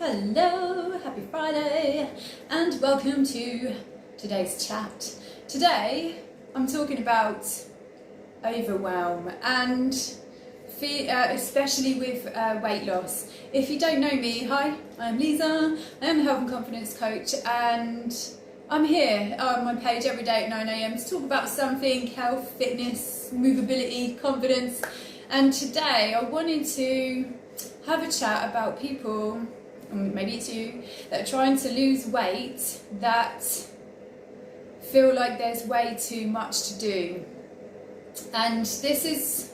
Hello, happy Friday, and welcome to today's chat. Today, I'm talking about overwhelm and especially with weight loss. If you don't know me, hi, I'm Lisa. I am a health and confidence coach, and I'm here on my page every day at 9 AM to talk about something: health, fitness, movability, confidence. And today I wanted to have a chat about people, maybe it's you, that are trying to lose weight, that feel like there's way too much to do. And this is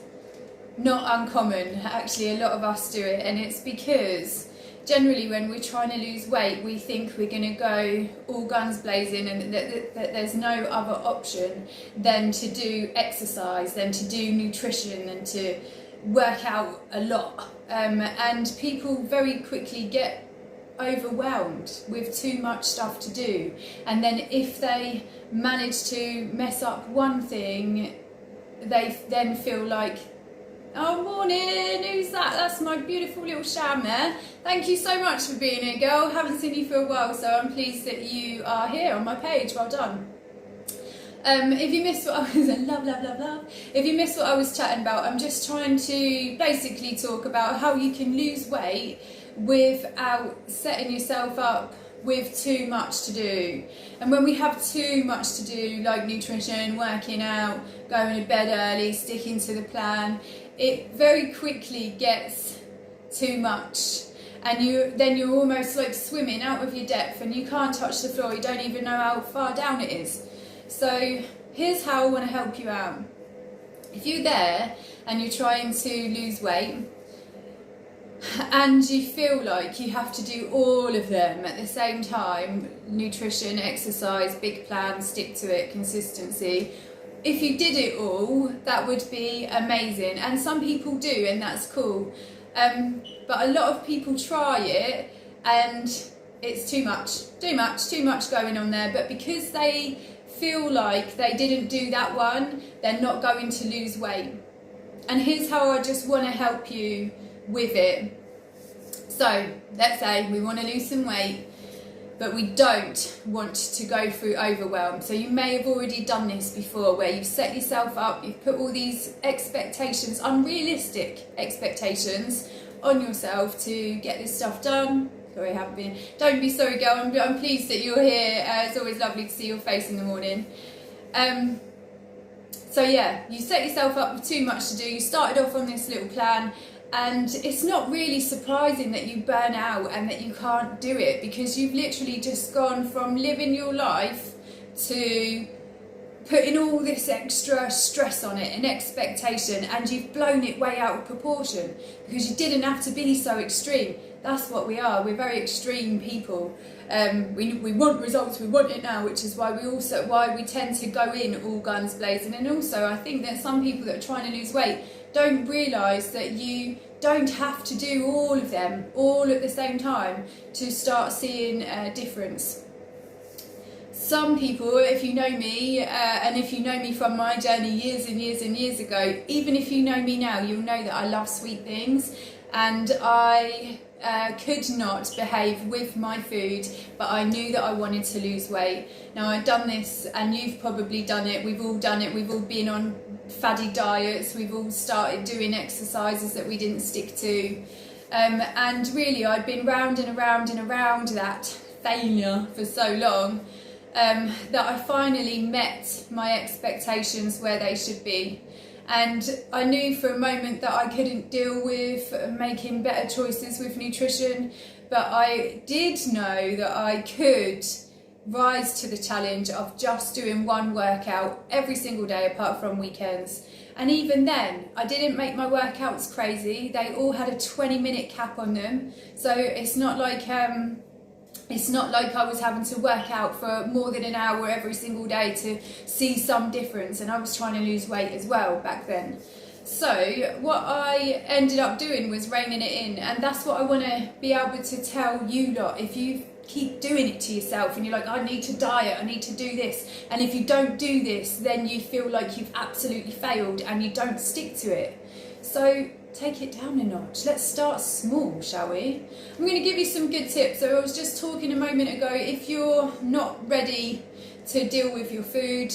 not uncommon, actually. A lot of us do it, and it's because generally when we're trying to lose weight, we think we're going to go all guns blazing, and that there's no other option than to do exercise, than to do nutrition, and to work out a lot. And people very quickly get overwhelmed with too much stuff to do, and then if they manage to mess up one thing, they then feel like, oh, morning, who's that? That's my beautiful little Sham there. Thank you so much for being here, girl. Haven't seen you for a while, so I'm pleased that you are here on my page. Well done. If you missed what I was love. If you missed what I was chatting about, I'm just trying to basically talk about how you can lose weight without setting yourself up with too much to do. And when we have too much to do, like nutrition, working out, going to bed early, sticking to the plan, it very quickly gets too much, and you're almost like swimming out of your depth, and you can't touch the floor. You don't even know how far down it is. So here's how I want to help you out. If you're there and you're trying to lose weight and you feel like you have to do all of them at the same time, nutrition, exercise, big plan, stick to it, consistency, if you did it all, that would be amazing. And some people do, and that's cool. But a lot of people try it and it's too much going on there. But because they feel like they didn't do that one, they're not going to lose weight. And here's how I just want to help you with it. So let's say we want to lose some weight, but we don't want to go through overwhelm. So you may have already done this before, where you've set yourself up, you've put all these expectations, unrealistic expectations on yourself to get this stuff done. Sorry, I haven't been. Don't be sorry, girl. I'm pleased that you're here. It's always lovely to see your face in the morning. So yeah, you set yourself up with too much to do. You started off on this little plan, and it's not really surprising that you burn out and that you can't do it, because you've literally just gone from living your life to putting all this extra stress on it and expectation, and you've blown it way out of proportion because you didn't have to be so extreme. That's what we are. We're very extreme people. We want results, we want it now, which is why we tend to go in all guns blazing. And also, I think that some people that are trying to lose weight don't realise that you don't have to do all of them all at the same time to start seeing a difference. Some people, if you know me, and if you know me from my journey years and years and years ago, even if you know me now, you'll know that I love sweet things, and I could not behave with my food, but I knew that I wanted to lose weight. Now, I've done this, and you've probably done it, we've all done it, we've all been on faddy diets, we've all started doing exercises that we didn't stick to, and really I'd been round and around and around that failure for so long, that I finally met my expectations where they should be. And I knew for a moment that I couldn't deal with making better choices with nutrition, but I did know that I could rise to the challenge of just doing one workout every single day apart from weekends. And even then, I didn't make my workouts crazy. They all had a 20-minute cap on them, so it's not like I was having to work out for more than an hour every single day to see some difference, and I was trying to lose weight as well back then. So what I ended up doing was reining it in, and that's what I want to be able to tell you lot. If you keep doing it to yourself and you're like, I need to diet, I need to do this, and if you don't do this, then you feel like you've absolutely failed and you don't stick to it. So take it down a notch. Let's start small, shall we? I'm going to give you some good tips. So I was just talking a moment ago, if you're not ready to deal with your food,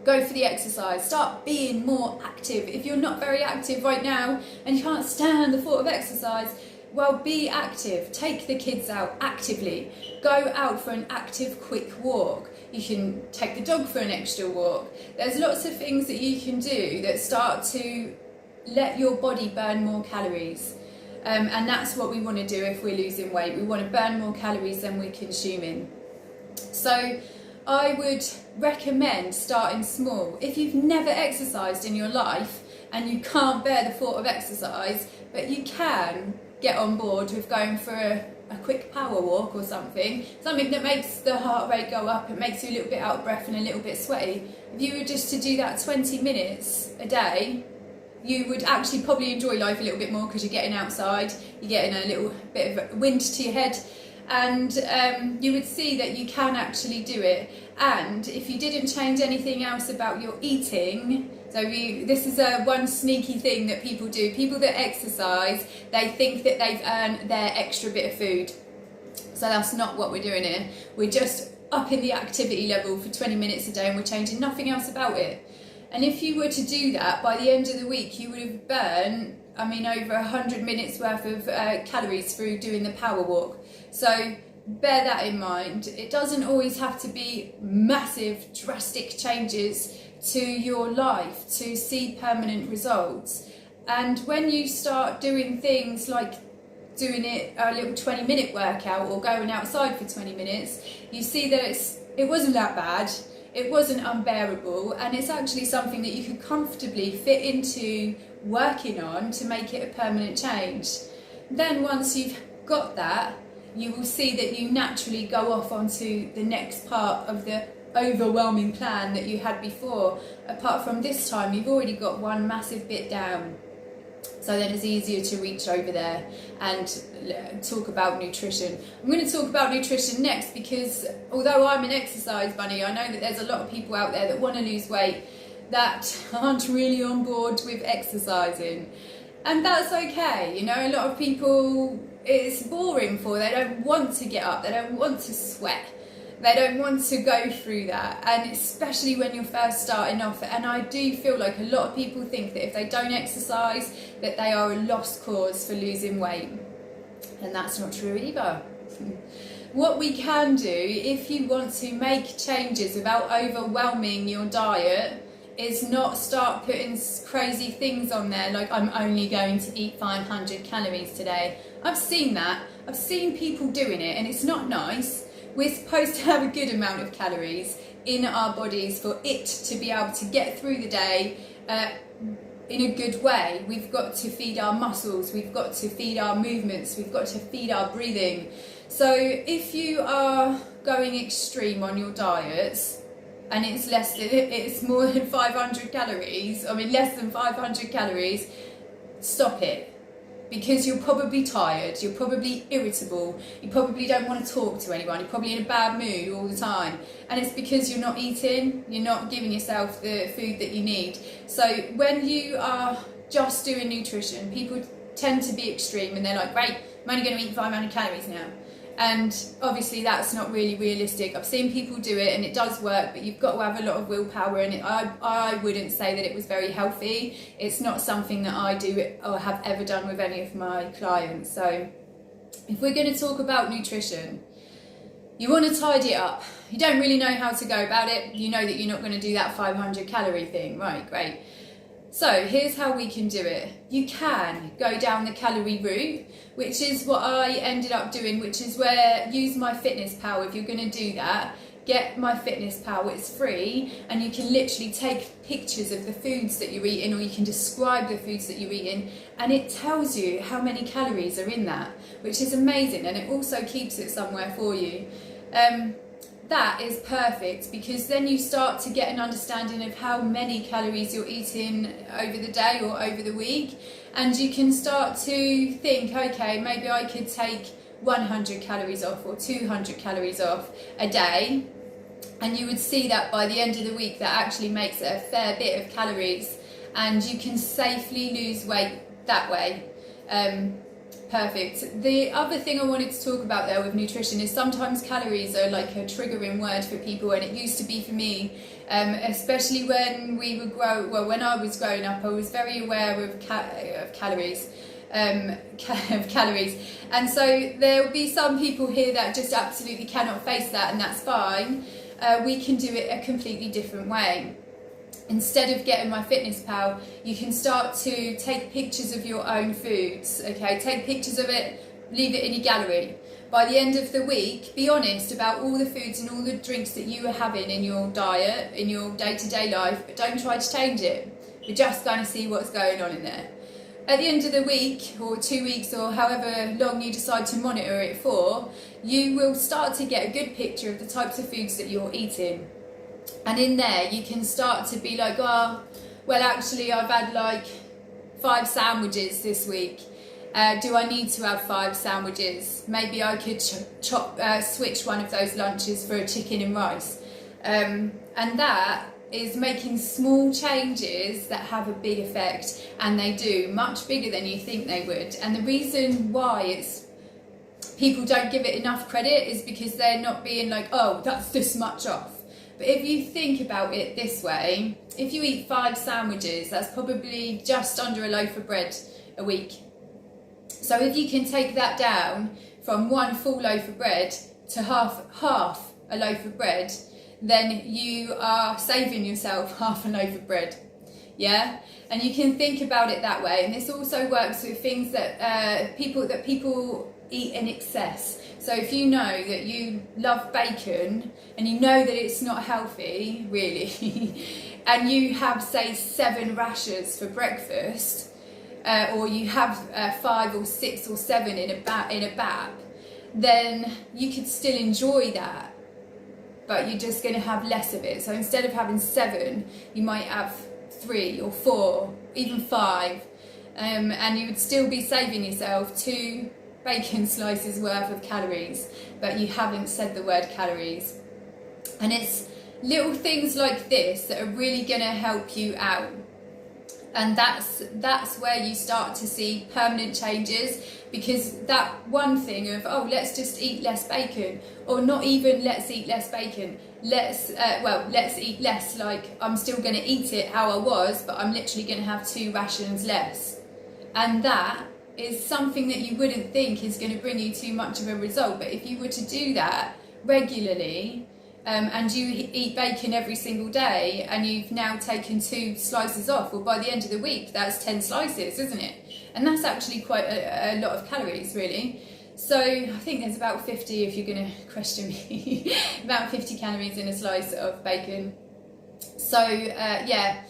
go for the exercise. Start being more active. If you're not very active right now and you can't stand the thought of exercise, well, be active. Take the kids out actively. Go out for an active, quick walk. You can take the dog for an extra walk. There's lots of things that you can do that start to let your body burn more calories. And that's what we want to do if we're losing weight. We want to burn more calories than we're consuming. So I would recommend starting small. If you've never exercised in your life and you can't bear the thought of exercise, but you can get on board with going for a quick power walk or something that makes the heart rate go up, it makes you a little bit out of breath and a little bit sweaty. If you were just to do that 20 minutes a day, you would actually probably enjoy life a little bit more, because you're getting outside, you're getting a little bit of wind to your head, and you would see that you can actually do it. And if you didn't change anything else about your eating, this is one sneaky thing that people do. People that exercise, they think that they've earned their extra bit of food. So that's not what we're doing here. We're just upping the activity level for 20 minutes a day, and we're changing nothing else about it. And if you were to do that, by the end of the week, you would have burned, over 100 minutes worth of calories through doing the power walk. So bear that in mind. It doesn't always have to be massive, drastic changes to your life to see permanent results. And when you start doing things like doing a little 20-minute workout or going outside for 20 minutes, you see that it wasn't that bad, it wasn't unbearable, and it's actually something that you could comfortably fit into working on to make it a permanent change. Then once you've got that, you will see that you naturally go off onto the next part of the overwhelming plan that you had before. Apart from this time, you've already got one massive bit down. So then it's easier to reach over there and talk about nutrition. I'm going to talk about nutrition next, because although I'm an exercise bunny, I know that there's a lot of people out there that want to lose weight that aren't really on board with exercising. And that's okay. A lot of people, it's boring for them. They don't want to get up, they don't want to sweat, they don't want to go through that, and especially when you're first starting off. And I do feel like a lot of people think that if they don't exercise, that they are a lost cause for losing weight, and that's not true either. What we can do, if you want to make changes without overwhelming your diet, is not start putting crazy things on there like, I'm only going to eat 500 calories today. I've seen that. I've seen people doing it, and it's not nice. We're supposed to have a good amount of calories in our bodies for it to be able to get through the day in a good way. We've got to feed our muscles, we've got to feed our movements, we've got to feed our breathing. So if you are going extreme on your diets, and it's more than 500 calories, less than 500 calories, stop it. Because you're probably tired, you're probably irritable, you probably don't want to talk to anyone, you're probably in a bad mood all the time. And it's because you're not eating, you're not giving yourself the food that you need. So when you are just doing nutrition, people tend to be extreme, and they're like, great, I'm only going to eat 500 calories now. And obviously that's not really realistic. I've seen people do it and it does work, but you've got to have a lot of willpower, and I wouldn't say that it was very healthy. It's not something that I do or have ever done with any of my clients. So if we're going to talk about nutrition, you want to tidy it up. You don't really know how to go about it. You know that you're not going to do that 500 calorie thing, right? Great. So here's how we can do it. You can go down the calorie route, which is what I ended up doing, which is where use My Fitness Pal. If you're going to do that, get My Fitness Pal. It's free, and you can literally take pictures of the foods that you're eating, or you can describe the foods that you're eating, and it tells you how many calories are in that, which is amazing, and it also keeps it somewhere for you. That is perfect, because then you start to get an understanding of how many calories you're eating over the day or over the week, and you can start to think, okay, maybe I could take 100 calories off or 200 calories off a day, and you would see that by the end of the week that actually makes it a fair bit of calories. and you can safely lose weight that way. Perfect. The other thing I wanted to talk about there with nutrition is sometimes calories are like a triggering word for people, and it used to be for me, especially when when I was growing up. I was very aware of calories. Of calories, and so there will be some people here that just absolutely cannot face that, and that's fine. We can do it a completely different way. Instead of getting MyFitnessPal, you can start to take pictures of your own foods. Okay, take pictures of it, leave it in your gallery. By the end of the week, be honest about all the foods and all the drinks that you are having in your diet, in your day-to-day life, but don't try to change it. You're just going to see what's going on in there. At the end of the week, or 2 weeks, or however long you decide to monitor it for, you will start to get a good picture of the types of foods that you're eating. And in there, you can start to be like, oh, well, actually, I've had like 5 sandwiches this week. Do I need to have 5 sandwiches? Maybe I could switch one of those lunches for a chicken and rice. And that is making small changes that have a big effect, and they do, much bigger than you think they would. And the reason why people don't give it enough credit is because they're not being like, oh, that's this much off. But if you think about it this way, if you eat 5 sandwiches, that's probably just under a loaf of bread a week. So if you can take that down from 1 full loaf of bread to half a loaf of bread, then you are saving yourself half a loaf of bread. Yeah, and you can think about it that way. And this also works with things that people eat in excess. So if you know that you love bacon and you know that it's not healthy, really, and you have, say, 7 rashers for breakfast, or you have 5 or 6 or 7 in a bap, then you could still enjoy that, but you're just going to have less of it. So instead of having 7, you might have 3 or 4, even 5, and you would still be saving yourself 2 bacon slices worth of calories, but you haven't said the word calories. And it's little things like this that are really going to help you out. And that's where you start to see permanent changes, because that one thing of, oh, let's just eat less bacon, or not even let's eat less bacon, let's eat less, like I'm still going to eat it how I was, but I'm literally going to have 2 rations less. And that is something that you wouldn't think is going to bring you too much of a result. But if you were to do that regularly, and you eat bacon every single day, and you've now taken 2 slices off, well, by the end of the week, that's 10 slices, isn't it? And that's actually quite a lot of calories, really. So I think there's about 50, if you're going to question me, about 50 calories in a slice of bacon. So yeah,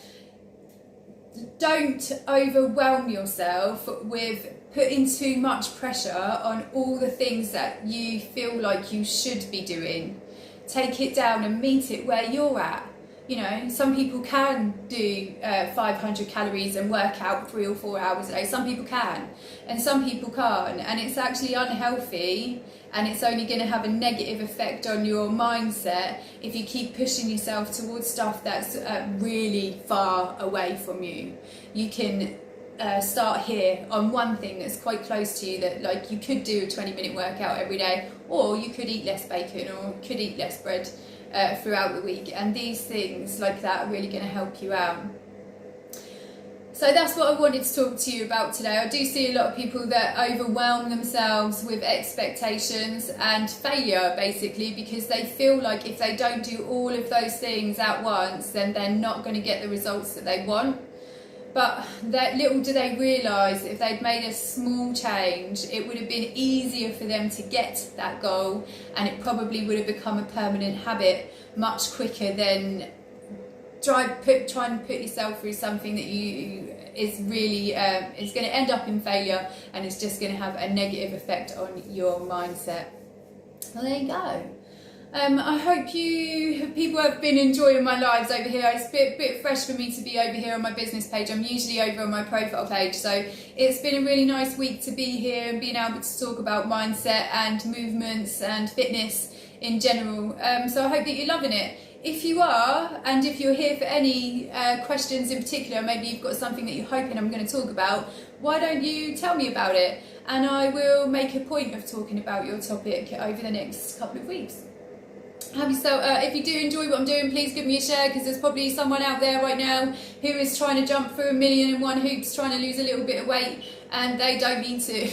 don't overwhelm yourself with putting too much pressure on all the things that you feel like you should be doing. Take it down and meet it where you're at. You know, some people can do 500 calories and work out 3 or 4 hours a day. Some people can, and some people can't. And it's actually unhealthy, and it's only going to have a negative effect on your mindset if you keep pushing yourself towards stuff that's really far away from you. You can start here on one thing that's quite close to you, that like you could do a 20-minute workout every day, or you could eat less bacon, or could eat less bread throughout the week. And these things like that are really going to help you out. So that's what I wanted to talk to you about today. I do see a lot of people that overwhelm themselves with expectations and failure, basically, because they feel like if they don't do all of those things at once, then they're not going to get the results that they want. But that little do they realise, if they'd made a small change, it would have been easier for them to get that goal, and it probably would have become a permanent habit much quicker than try and put yourself through something that is really is going to end up in failure, and it's just going to have a negative effect on your mindset. Well, there you go. I hope people have been enjoying my lives over here. It's a bit fresh for me to be over here on my business page. I'm usually over on my profile page, so it's been a really nice week to be here and being able to talk about mindset and movements and fitness in general. So I hope that you're loving it. if you are, and if you're here for any questions in particular, maybe you've got something that you're hoping I'm going to talk about, why don't you tell me about it? And I will make a point of talking about your topic over the next couple of weeks. If you do enjoy what I'm doing, please give me a share, because there's probably someone out there right now who is trying to jump through 1,000,001 hoops, trying to lose a little bit of weight, and they don't need to.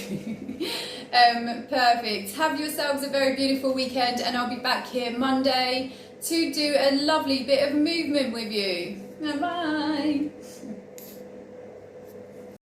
Perfect. Have yourselves a very beautiful weekend, and I'll be back here Monday to do a lovely bit of movement with you. Bye.